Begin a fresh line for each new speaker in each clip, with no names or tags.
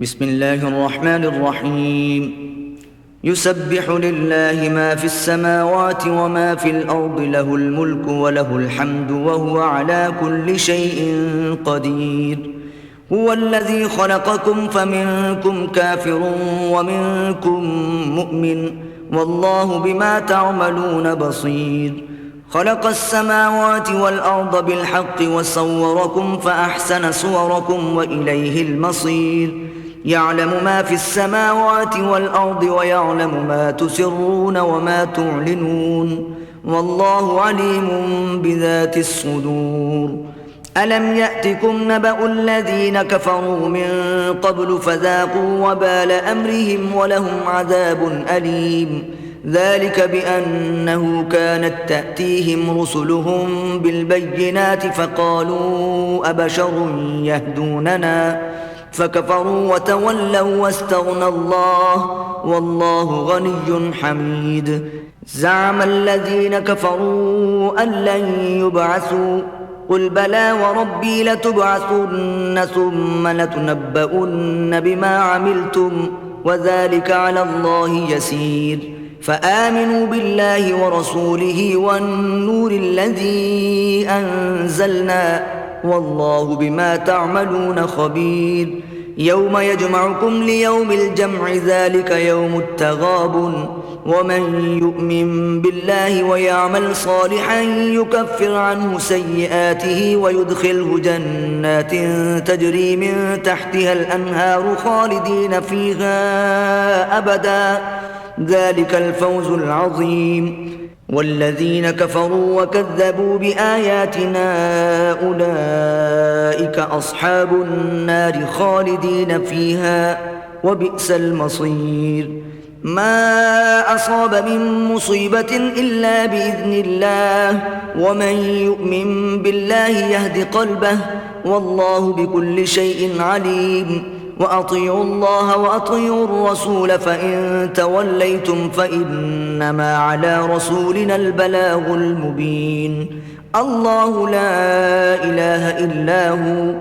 بسم الله الرحمن الرحيم. يسبح لله ما في السماوات وما في الأرض، له الملك وله الحمد وهو على كل شيء قدير. هو الذي خلقكم فمنكم كافر ومنكم مؤمن، والله بما تعملون بصير. خلق السماوات والأرض بالحق وصوركم فأحسن صوركم وإليه المصير. يعلم ما في السماوات والأرض ويعلم ما تسرون وما تعلنون، والله عليم بذات الصدور. ألم يأتكم نبأ الذين كفروا من قبل فذاقوا وبال أمرهم ولهم عذاب أليم. ذلك بأنه كانت تأتيهم رسلهم بالبينات فقالوا أبشر يهدوننا فكفروا وتولوا واستغنى الله، والله غني حميد. زعم الذين كفروا أن لن يبعثوا، قل بلى وربي لتبعثن ثم لتنبؤن بما عملتم وذلك على الله يسير. فآمنوا بالله ورسوله والنور الذي أنزلنا، والله بما تعملون خبير. يوم يجمعكم ليوم الجمع، ذلك يوم التغابن. ومن يؤمن بالله ويعمل صالحا يكفر عنه سيئاته ويدخله جنات تجري من تحتها الأنهار خالدين فيها أبدا، ذلك الفوز العظيم. والذين كفروا وكذبوا بآياتنا أولئك أصحاب النار خالدين فيها، وبئس المصير. ما أصاب من مصيبة إلا بإذن الله، ومن يؤمن بالله يهد قلبه، والله بكل شيء عليم. وأطيعوا الله وأطيعوا الرسول، فإن توليتم فإنما على رسولنا البلاغ المبين. الله لا إله إلا هو،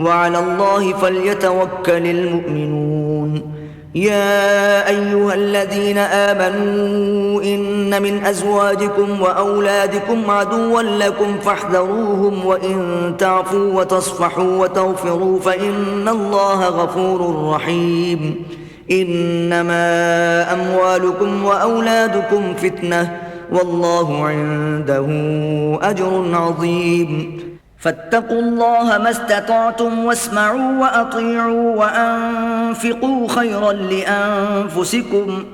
وعلى الله فليتوكل المؤمنون. يا أيها الذين آمنوا إن من أزواجكم وأولادكم عدوا لكم فاحذروهم، وإن تعفوا وتصفحوا وتغفروا فإن الله غفور رحيم. إنما أموالكم وأولادكم فتنة، والله عنده أجر عظيم. فاتقوا الله ما استطعتم واسمعوا وأطيعوا وأنفقوا خيرا لأنفسكم،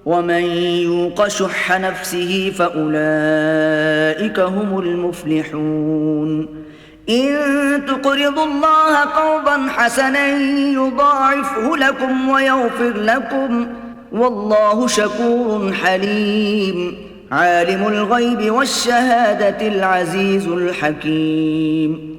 ومن يوق شح نفسه فأولئك هم المفلحون. إن تقرضوا الله قرضا حسنا يضاعفه لكم ويغفر لكم، والله شكور حليم. عالم الغيب والشهادة العزيز الحكيم.